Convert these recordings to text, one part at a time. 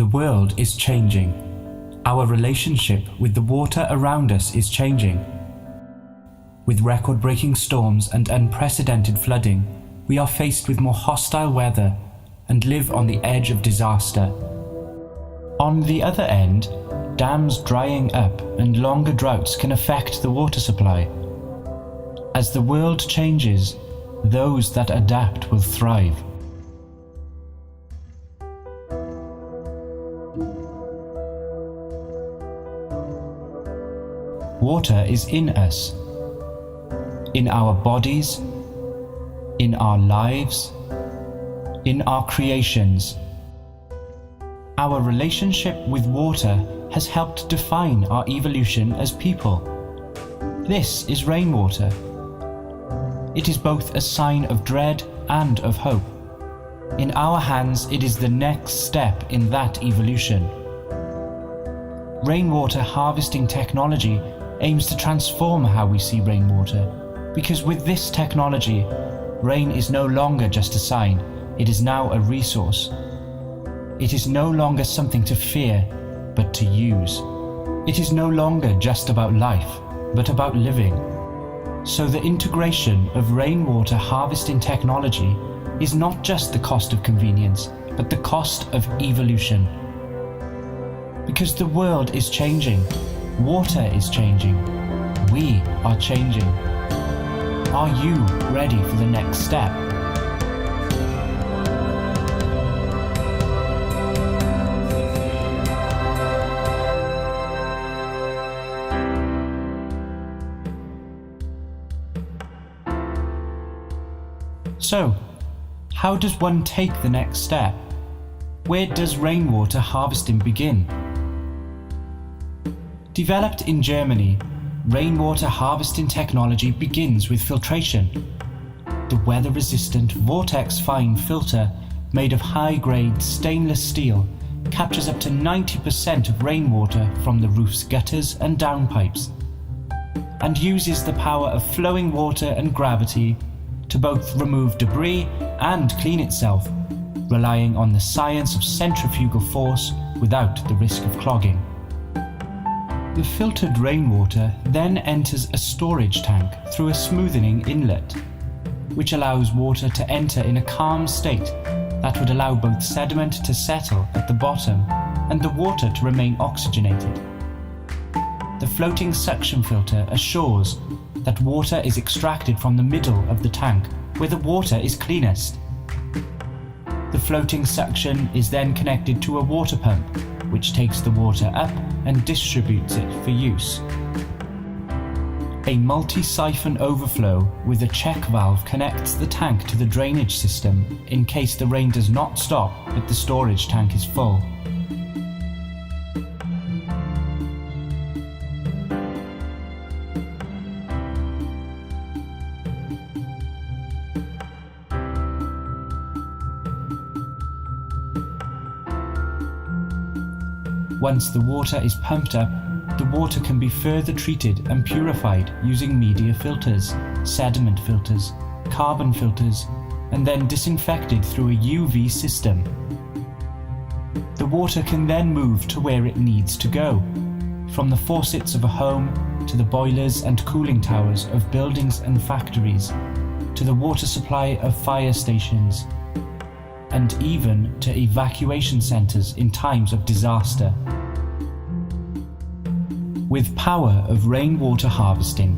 The world is changing. Our relationship with the water around us is changing. With record-breaking storms and unprecedented flooding, we are faced with more hostile weather and live on the edge of disaster. On the other end, dams drying up and longer droughts can affect the water supply. As the world changes, those that adapt will thrive. Water is in us, in our bodies, in our lives, in our creations. Our relationship with water has helped define our evolution as people. This is rainwater. It is both a sign of dread and of hope. In our hands, it is the next step in that evolution. Rainwater harvesting technology aims to transform how we see rainwater, because with this technology, rain is no longer just a sign, it is now a resource. It is no longer something to fear, but to use. It is no longer just about life, but about living. So the integration of rainwater harvesting technology is not just the cost of convenience, but the cost of evolution. Because the world is changing, water is changing, we are changing. Are you ready for the next step? So, how does one take the next step? Where does rainwater harvesting begin? Developed in Germany, rainwater harvesting technology begins with filtration. The weather-resistant vortex-fine filter made of high-grade stainless steel captures up to 90% of rainwater from the roof's gutters and downpipes, and uses the power of flowing water and gravity to both remove debris and clean itself, relying on the science of centrifugal force without the risk of clogging. The filtered rainwater then enters a storage tank through a smoothing inlet, which allows water to enter in a calm state that would allow both sediment to settle at the bottom and the water to remain oxygenated. The floating suction filter assures that water is extracted from the middle of the tank, where the water is cleanest. The floating suction is then connected to a water pump, which takes the water up and distributes it for use. A multi-siphon overflow with a check valve connects the tank to the drainage system in case the rain does not stop but the storage tank is full. Once the water is pumped up, the water can be further treated and purified using media filters, sediment filters, carbon filters, and then disinfected through a UV system. The water can then move to where it needs to go, from the faucets of a home to the boilers and cooling towers of buildings and factories, to the water supply of fire stations, and even to evacuation centres in times of disaster. With power of rainwater harvesting,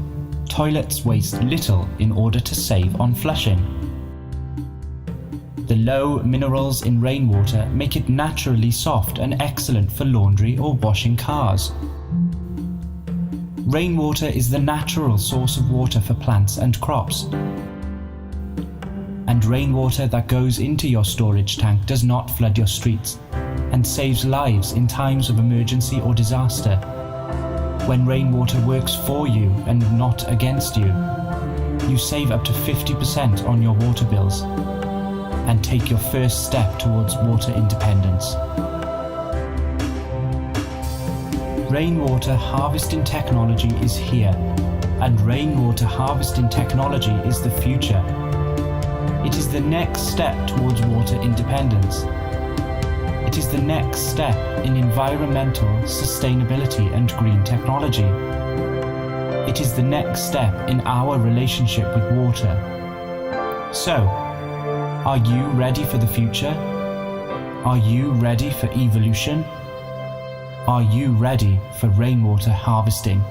toilets waste little in order to save on flushing. The low minerals in rainwater make it naturally soft and excellent for laundry or washing cars. Rainwater is the natural source of water for plants and crops. And rainwater that goes into your storage tank does not flood your streets and saves lives in times of emergency or disaster. When rainwater works for you and not against you, you save up to 50% on your water bills and take your first step towards water independence. Rainwater harvesting technology is here, and rainwater harvesting technology is the future. It is the next step towards water independence. It is the next step in environmental sustainability and green technology. It is the next step in our relationship with water. So, are you ready for the future? Are you ready for evolution? Are you ready for rainwater harvesting?